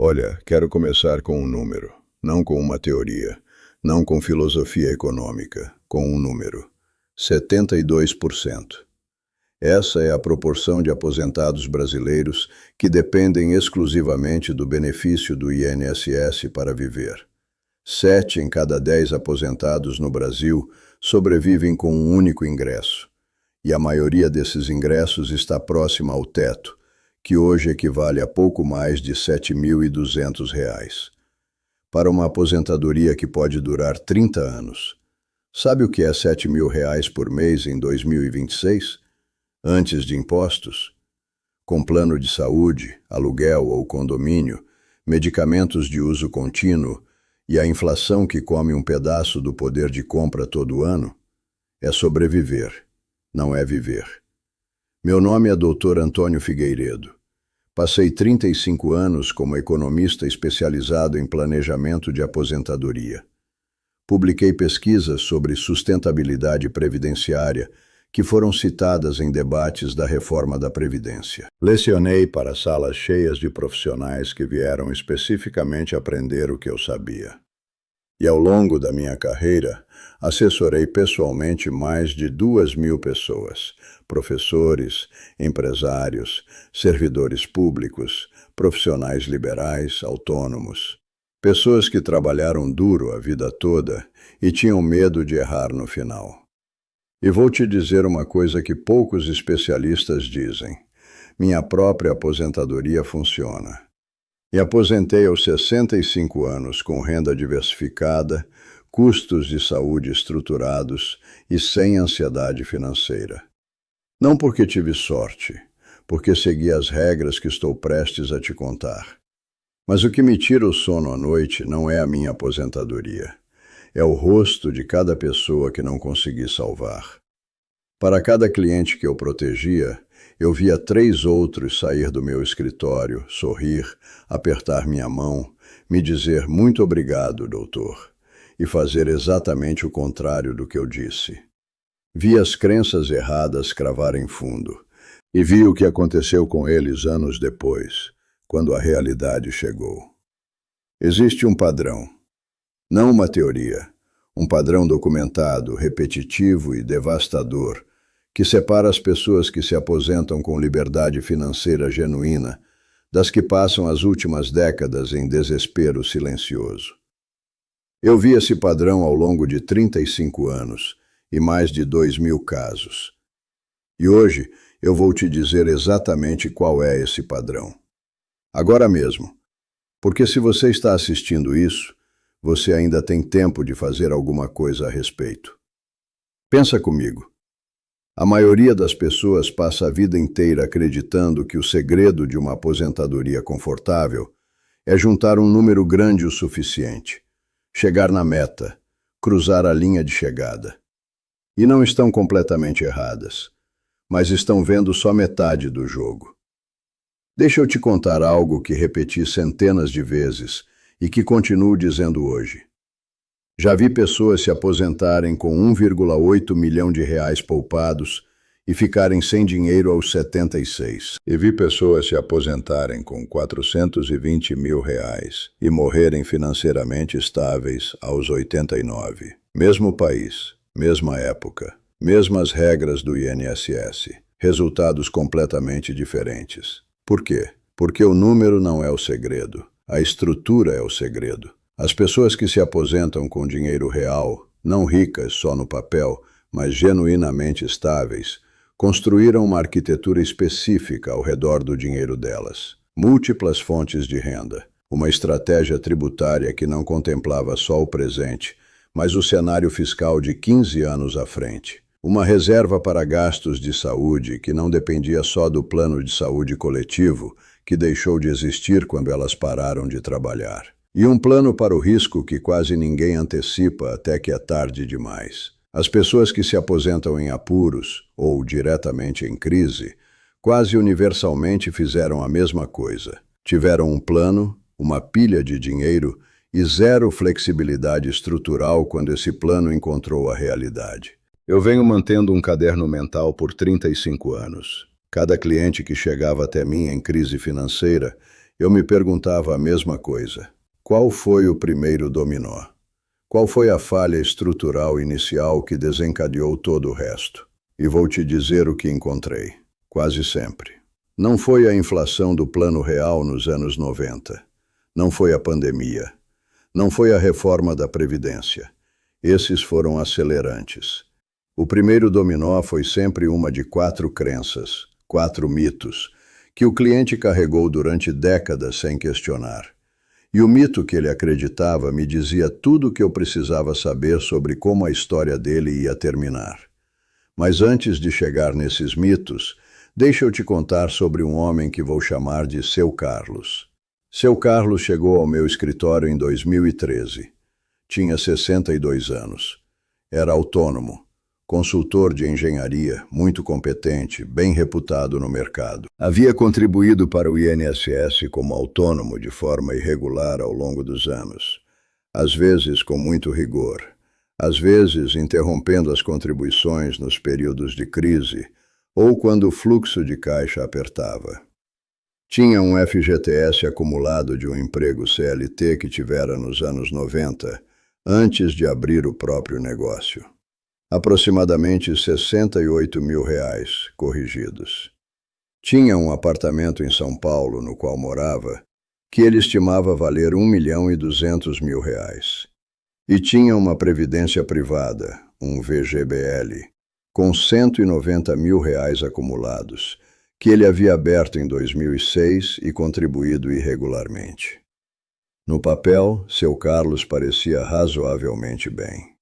Olha, quero começar com um número, não com uma teoria, não com filosofia econômica, com um número. 72%. Essa é a proporção de aposentados brasileiros que dependem exclusivamente do benefício do INSS para viver. 7 em cada 10 aposentados no Brasil sobrevivem com um único ingresso, e a maioria desses ingressos está próxima ao teto, que hoje equivale a pouco mais de R$ 7.200. Para uma aposentadoria que pode durar 30 anos. Sabe o que é R$ 7.000 por mês em 2026? Antes de impostos? Com plano de saúde, aluguel ou condomínio, medicamentos de uso contínuo e a inflação que come um pedaço do poder de compra todo ano? É sobreviver, não é viver. Meu nome é Dr. Antônio Figueiredo. Passei 35 anos como economista especializado em planejamento de aposentadoria. Publiquei pesquisas sobre sustentabilidade previdenciária que foram citadas em debates da reforma da Previdência. Lecionei para salas cheias de profissionais que vieram especificamente aprender o que eu sabia. E ao longo da minha carreira, assessorei pessoalmente mais de 2.000 pessoas, professores, empresários, servidores públicos, profissionais liberais, autônomos. Pessoas que trabalharam duro a vida toda e tinham medo de errar no final. E vou te dizer uma coisa que poucos especialistas dizem. Minha própria aposentadoria funciona. E aposentei aos 65 anos com renda diversificada, custos de saúde estruturados e sem ansiedade financeira. Não porque tive sorte, porque segui as regras que estou prestes a te contar. Mas o que me tira o sono à noite não é a minha aposentadoria. É o rosto de cada pessoa que não consegui salvar. Para cada cliente que eu protegia, eu via 3 outros sair do meu escritório, sorrir, apertar minha mão, me dizer muito obrigado, doutor, e fazer exatamente o contrário do que eu disse. Vi as crenças erradas cravarem fundo, e vi o que aconteceu com eles anos depois, quando a realidade chegou. Existe um padrão, não uma teoria, um padrão documentado, repetitivo e devastador, que separa as pessoas que se aposentam com liberdade financeira genuína das que passam as últimas décadas em desespero silencioso. Eu vi esse padrão ao longo de 35 anos e mais de 2.000 casos. E hoje eu vou te dizer exatamente qual é esse padrão. Agora mesmo, porque se você está assistindo isso, você ainda tem tempo de fazer alguma coisa a respeito. Pensa comigo. A maioria das pessoas passa a vida inteira acreditando que o segredo de uma aposentadoria confortável é juntar um número grande o suficiente, chegar na meta, cruzar a linha de chegada. E não estão completamente erradas, mas estão vendo só metade do jogo. Deixa eu te contar algo que repeti centenas de vezes e que continuo dizendo hoje. Já vi pessoas se aposentarem com 1,8 milhão de reais poupados e ficarem sem dinheiro aos 76. E vi pessoas se aposentarem com 420 mil reais e morrerem financeiramente estáveis aos 89. Mesmo país, mesma época, mesmas regras do INSS, resultados completamente diferentes. Por quê? Porque o número não é o segredo, a estrutura é o segredo. As pessoas que se aposentam com dinheiro real, não ricas só no papel, mas genuinamente estáveis, construíram uma arquitetura específica ao redor do dinheiro delas. Múltiplas fontes de renda, uma estratégia tributária que não contemplava só o presente, mas o cenário fiscal de 15 anos à frente. Uma reserva para gastos de saúde que não dependia só do plano de saúde coletivo, que deixou de existir quando elas pararam de trabalhar. E um plano para o risco que quase ninguém antecipa até que é tarde demais. As pessoas que se aposentam em apuros ou diretamente em crise, quase universalmente fizeram a mesma coisa. Tiveram um plano, uma pilha de dinheiro e zero flexibilidade estrutural quando esse plano encontrou a realidade. Eu venho mantendo um caderno mental por 35 anos. Cada cliente que chegava até mim em crise financeira, Eu me perguntava a mesma coisa. Qual foi o primeiro dominó? Qual foi a falha estrutural inicial que desencadeou todo o resto? E vou te dizer o que encontrei. Quase sempre. Não foi a inflação do Plano Real nos anos 90. Não foi a pandemia. Não foi a reforma da Previdência. Esses foram acelerantes. O primeiro dominó foi sempre uma de 4 crenças, 4 mitos, que o cliente carregou durante décadas sem questionar. E o mito que ele acreditava me dizia tudo o que eu precisava saber sobre como a história dele ia terminar. Mas antes de chegar nesses mitos, deixa eu te contar sobre um homem que vou chamar de Seu Carlos. Seu Carlos chegou ao meu escritório em 2013. Tinha 62 anos. Era autônomo, consultor de engenharia, muito competente, bem reputado no mercado. Havia contribuído para o INSS como autônomo de forma irregular ao longo dos anos, às vezes com muito rigor, às vezes interrompendo as contribuições nos períodos de crise ou quando o fluxo de caixa apertava. Tinha um FGTS acumulado de um emprego CLT que tivera nos anos 90, antes de abrir o próprio negócio. Aproximadamente R$68 mil, corrigidos. Tinha um apartamento em São Paulo, no qual morava, que ele estimava valer R$1.200.000. E tinha uma previdência privada, um VGBL, com R$190 mil acumulados, que ele havia aberto em 2006 e contribuído irregularmente. No papel, Seu Carlos parecia razoavelmente bem.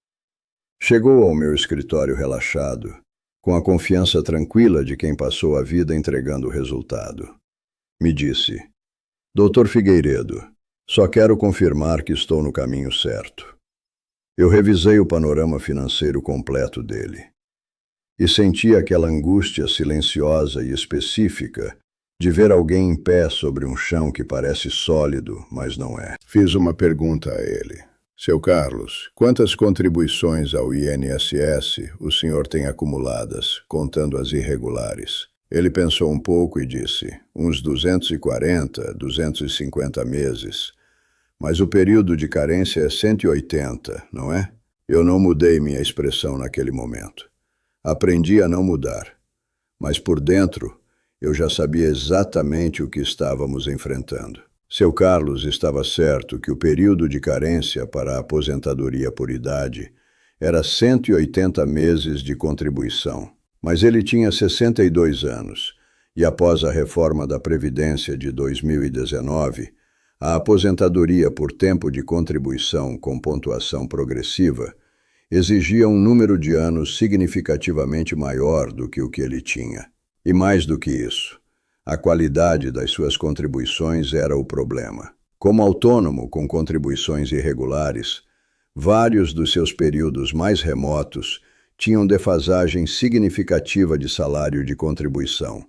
Chegou ao meu escritório relaxado, com a confiança tranquila de quem passou a vida entregando o resultado. Me disse: Dr. Figueiredo, só quero confirmar que estou no caminho certo. Eu revisei o panorama financeiro completo dele e senti aquela angústia silenciosa e específica de ver alguém em pé sobre um chão que parece sólido, mas não é. Fiz uma pergunta a ele. Seu Carlos, quantas contribuições ao INSS o senhor tem acumuladas, contando as irregulares? Ele pensou um pouco e disse, uns 240, 250 meses. Mas o período de carência é 180, não é? Eu não mudei minha expressão naquele momento. Aprendi a não mudar. Mas por dentro, eu já sabia exatamente o que estávamos enfrentando. Seu Carlos estava certo que o período de carência para a aposentadoria por idade era 180 meses de contribuição, mas ele tinha 62 anos e após a reforma da Previdência de 2019, a aposentadoria por tempo de contribuição com pontuação progressiva exigia um número de anos significativamente maior do que o que ele tinha. E mais do que isso, a qualidade das suas contribuições era o problema. Como autônomo com contribuições irregulares, vários dos seus períodos mais remotos tinham defasagem significativa de salário de contribuição,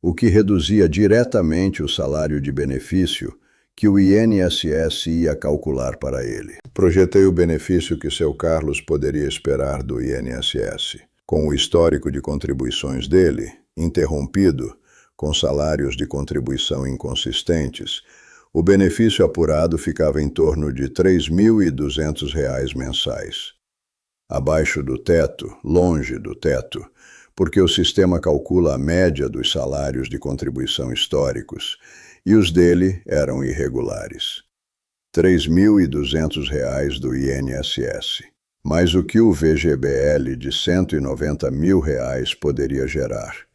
o que reduzia diretamente o salário de benefício que o INSS ia calcular para ele. Projetei o benefício que seu Carlos poderia esperar do INSS. Com o histórico de contribuições dele, interrompido, com salários de contribuição inconsistentes, o benefício apurado ficava em torno de R$ 3.200 mensais. Abaixo do teto, longe do teto, porque o sistema calcula a média dos salários de contribuição históricos, e os dele eram irregulares. R$ 3.200 do INSS. Mas o que o VGBL de R$ 190 mil poderia gerar?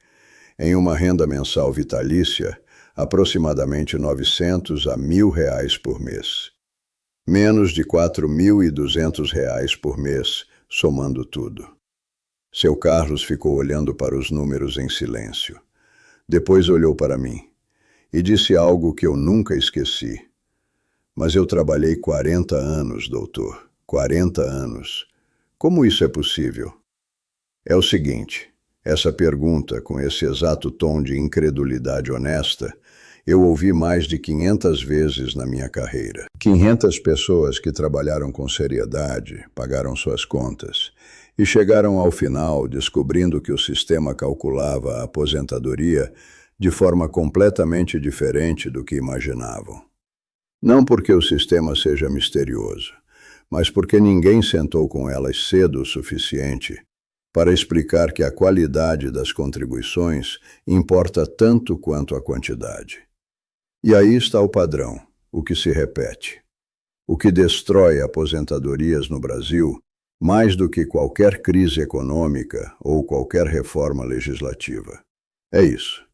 Em uma renda mensal vitalícia, aproximadamente R$ 900 a R$ 1.000 por mês. Menos de R$ 4.200 por mês, somando tudo. Seu Carlos ficou olhando para os números em silêncio. Depois olhou para mim e disse algo que eu nunca esqueci. Mas eu trabalhei 40 anos, doutor. 40 anos. Como isso é possível? É o seguinte, essa pergunta, com esse exato tom de incredulidade honesta, eu ouvi mais de 500 vezes na minha carreira. 500 pessoas que trabalharam com seriedade, pagaram suas contas e chegaram ao final descobrindo que o sistema calculava a aposentadoria de forma completamente diferente do que imaginavam. Não porque o sistema seja misterioso, mas porque ninguém sentou com elas cedo o suficiente para explicar que a qualidade das contribuições importa tanto quanto a quantidade. E aí está o padrão, o que se repete. O que destrói aposentadorias no Brasil, mais do que qualquer crise econômica ou qualquer reforma legislativa. É isso.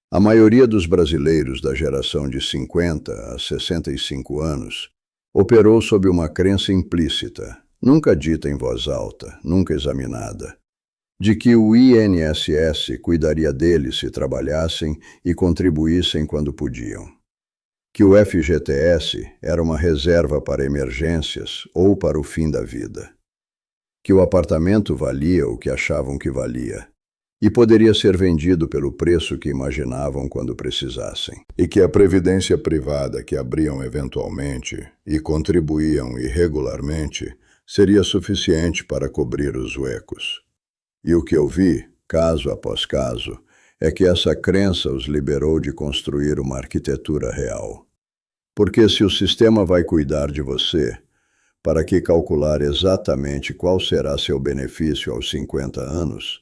A maioria dos brasileiros da geração de 50 a 65 anos operou sob uma crença implícita, nunca dita em voz alta, nunca examinada, de que o INSS cuidaria deles se trabalhassem e contribuíssem quando podiam. Que o FGTS era uma reserva para emergências ou para o fim da vida. Que o apartamento valia o que achavam que valia e poderia ser vendido pelo preço que imaginavam quando precisassem. E que a previdência privada que abriam eventualmente e contribuíam irregularmente seria suficiente para cobrir os huecos. E o que eu vi, caso após caso, é que essa crença os liberou de construir uma arquitetura real. Porque se o sistema vai cuidar de você, para que calcular exatamente qual será seu benefício aos 50 anos?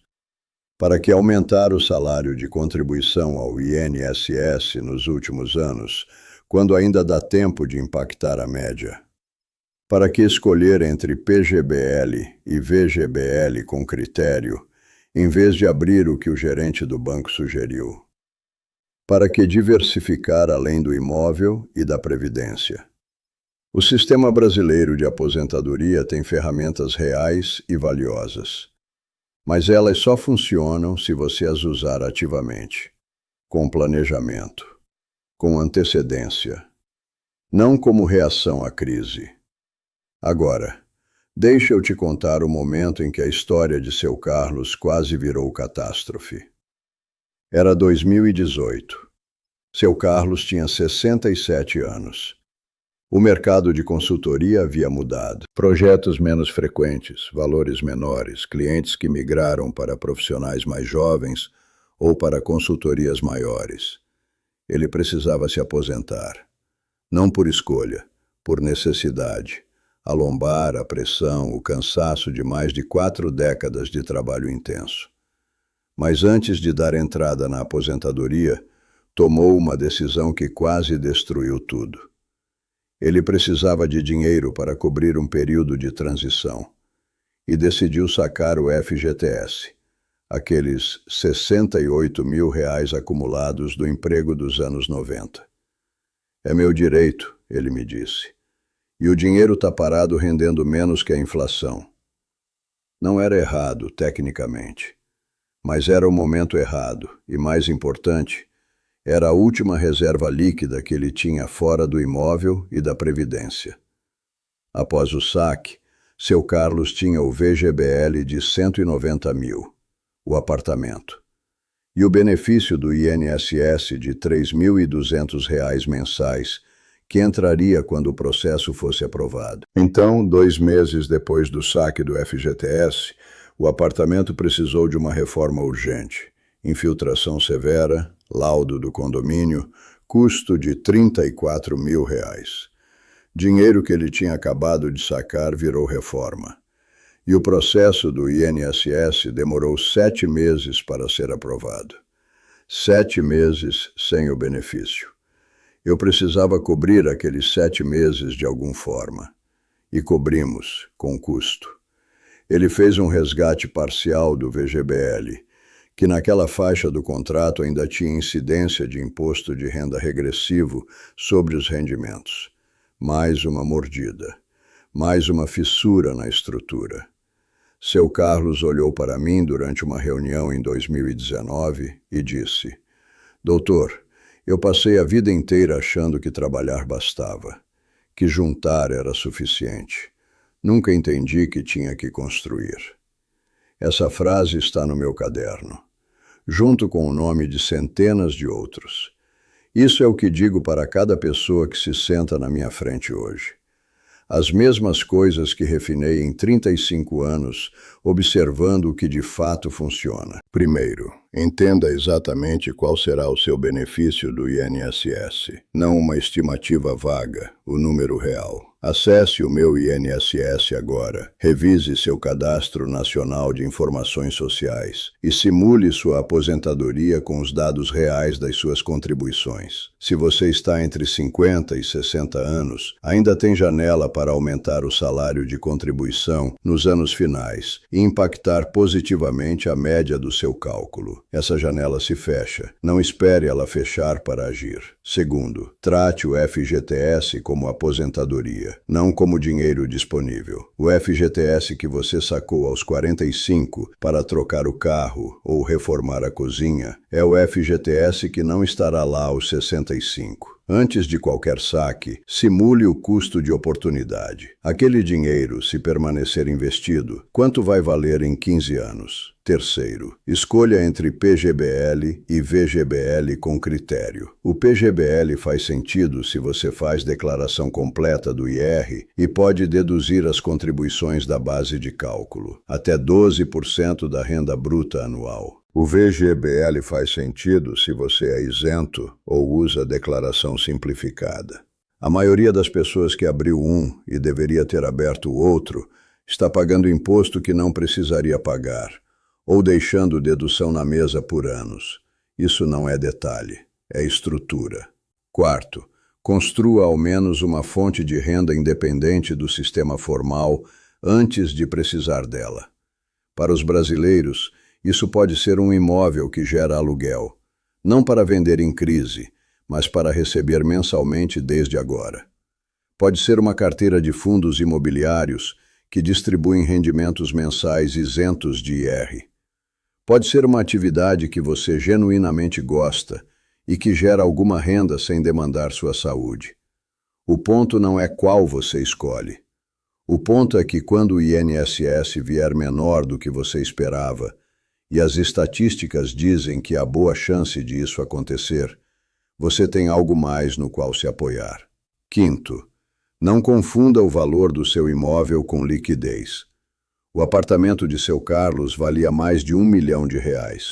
Para que aumentar o salário de contribuição ao INSS nos últimos anos, quando ainda dá tempo de impactar a média? Para que escolher entre PGBL e VGBL com critério, em vez de abrir o que o gerente do banco sugeriu? Para que diversificar além do imóvel e da previdência? O sistema brasileiro de aposentadoria tem ferramentas reais e valiosas, mas elas só funcionam se você as usar ativamente, com planejamento, com antecedência, não como reação à crise. Agora, deixa eu te contar o momento em que a história de seu Carlos quase virou catástrofe. Era 2018. Seu Carlos tinha 67 anos. O mercado de consultoria havia mudado. Projetos menos frequentes, valores menores, clientes que migraram para profissionais mais jovens ou para consultorias maiores. Ele precisava se aposentar. Não por escolha, por necessidade. A lombar, a pressão, o cansaço de mais de 4 décadas de trabalho intenso. Mas antes de dar entrada na aposentadoria, tomou uma decisão que quase destruiu tudo. Ele precisava de dinheiro para cobrir um período de transição e decidiu sacar o FGTS, aqueles R$68 mil acumulados do emprego dos anos 90. É meu direito, ele me disse, e o dinheiro está parado rendendo menos que a inflação. Não era errado, tecnicamente, mas era o momento errado e, mais importante, era a última reserva líquida que ele tinha fora do imóvel e da previdência. Após o saque, seu Carlos tinha o VGBL de 190 mil, o apartamento, e o benefício do INSS de R$ 3.200 mensais, que entraria quando o processo fosse aprovado. Então, 2 meses depois do saque do FGTS, o apartamento precisou de uma reforma urgente, infiltração severa, laudo do condomínio, custo de R$ 34 mil. Dinheiro que ele tinha acabado de sacar virou reforma. E o processo do INSS demorou 7 meses para ser aprovado. 7 meses sem o benefício. Eu precisava cobrir aqueles 7 meses de alguma forma. E cobrimos, com custo. Ele fez um resgate parcial do VGBL, que naquela faixa do contrato ainda tinha incidência de imposto de renda regressivo sobre os rendimentos. Mais uma mordida. Mais uma fissura na estrutura. Seu Carlos olhou para mim durante uma reunião em 2019 e disse: Doutor, eu passei a vida inteira achando que trabalhar bastava, que juntar era suficiente. Nunca entendi que tinha que construir. Essa frase está no meu caderno, junto com o nome de centenas de outros. Isso é o que digo para cada pessoa que se senta na minha frente hoje. As mesmas coisas que refinei em 35 anos, observando o que de fato funciona. Primeiro, entenda exatamente qual será o seu benefício do INSS, não uma estimativa vaga, o número real. Acesse o Meu INSS agora, revise seu Cadastro Nacional de Informações Sociais e simule sua aposentadoria com os dados reais das suas contribuições. Se você está entre 50 e 60 anos, ainda tem janela para aumentar o salário de contribuição nos anos finais e impactar positivamente a média do seu cálculo. Essa janela se fecha. Não espere ela fechar para agir. Segundo, trate o FGTS como aposentadoria, não como dinheiro disponível. O FGTS que você sacou aos 45 para trocar o carro ou reformar a cozinha é o FGTS que não estará lá aos 65. Antes de qualquer saque, simule o custo de oportunidade. Aquele dinheiro, se permanecer investido, quanto vai valer em 15 anos? Terceiro, escolha entre PGBL e VGBL com critério. O PGBL faz sentido se você faz declaração completa do IR e pode deduzir as contribuições da base de cálculo, até 12% da renda bruta anual. O VGBL faz sentido se você é isento ou usa declaração simplificada. A maioria das pessoas que abriu um e deveria ter aberto o outro está pagando imposto que não precisaria pagar, ou deixando dedução na mesa por anos. Isso não é detalhe, é estrutura. Quarto, construa ao menos uma fonte de renda independente do sistema formal antes de precisar dela. Para os brasileiros, isso pode ser um imóvel que gera aluguel, não para vender em crise, mas para receber mensalmente desde agora. Pode ser uma carteira de fundos imobiliários que distribuem rendimentos mensais isentos de IR. Pode ser uma atividade que você genuinamente gosta e que gera alguma renda sem demandar sua saúde. O ponto não é qual você escolhe. O ponto é que quando o INSS vier menor do que você esperava, e as estatísticas dizem que há boa chance de isso acontecer, você tem algo mais no qual se apoiar. Quinto, não confunda o valor do seu imóvel com liquidez. O apartamento de seu Carlos valia mais de R$1 milhão.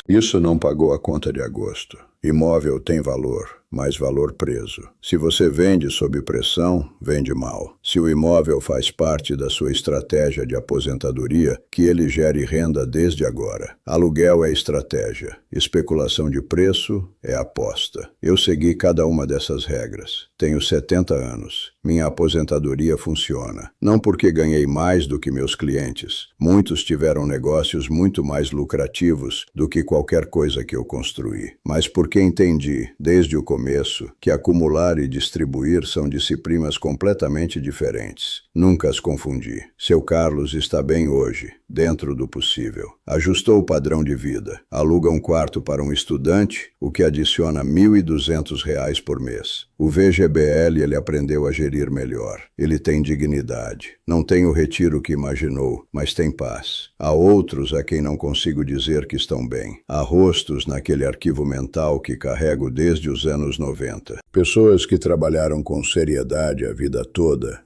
Isso não pagou a conta de agosto. Imóvel tem valor, mas valor preso. Se você vende sob pressão, vende mal. Se o imóvel faz parte da sua estratégia de aposentadoria, que ele gere renda desde agora. Aluguel é estratégia. Especulação de preço é aposta. Eu segui cada uma dessas regras. Tenho 70 anos. Minha aposentadoria funciona. Não porque ganhei mais do que meus clientes. Muitos tiveram negócios muito mais lucrativos do que qualquer coisa que eu construí. Mas porque entendi, desde o começo, que acumular e distribuir são disciplinas completamente diferentes. Nunca as confundi. Seu Carlos está bem hoje, dentro do possível. Ajustou o padrão de vida. Aluga um quarto para um estudante, o que adiciona R$ 1.200 por mês. O VGBL ele aprendeu a gerir melhor. Ele tem dignidade. Não tem o retiro que imaginou, mas tem paz. Há outros a quem não consigo dizer que estão bem. Há rostos naquele arquivo mental que carrego desde os anos 90. Pessoas que trabalharam com seriedade a vida toda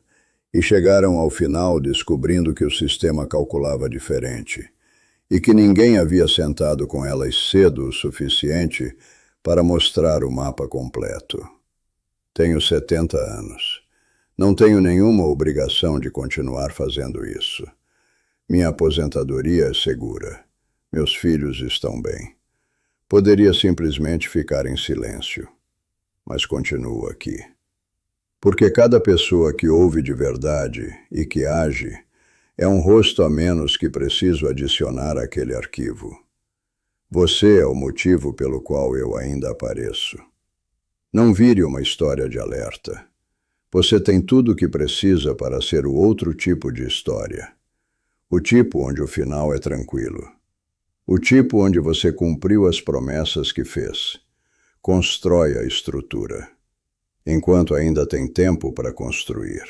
e chegaram ao final descobrindo que o sistema calculava diferente e que ninguém havia sentado com elas cedo o suficiente para mostrar o mapa completo. Tenho 70 anos. Não tenho nenhuma obrigação de continuar fazendo isso. Minha aposentadoria é segura. Meus filhos estão bem. Poderia simplesmente ficar em silêncio, mas continuo aqui. Porque cada pessoa que ouve de verdade e que age é um rosto a menos que preciso adicionar àquele arquivo. Você é o motivo pelo qual eu ainda apareço. Não vire uma história de alerta. Você tem tudo o que precisa para ser o outro tipo de história. O tipo onde o final é tranquilo. O tipo onde você cumpriu as promessas que fez. Constrói a estrutura, enquanto ainda tem tempo para construir.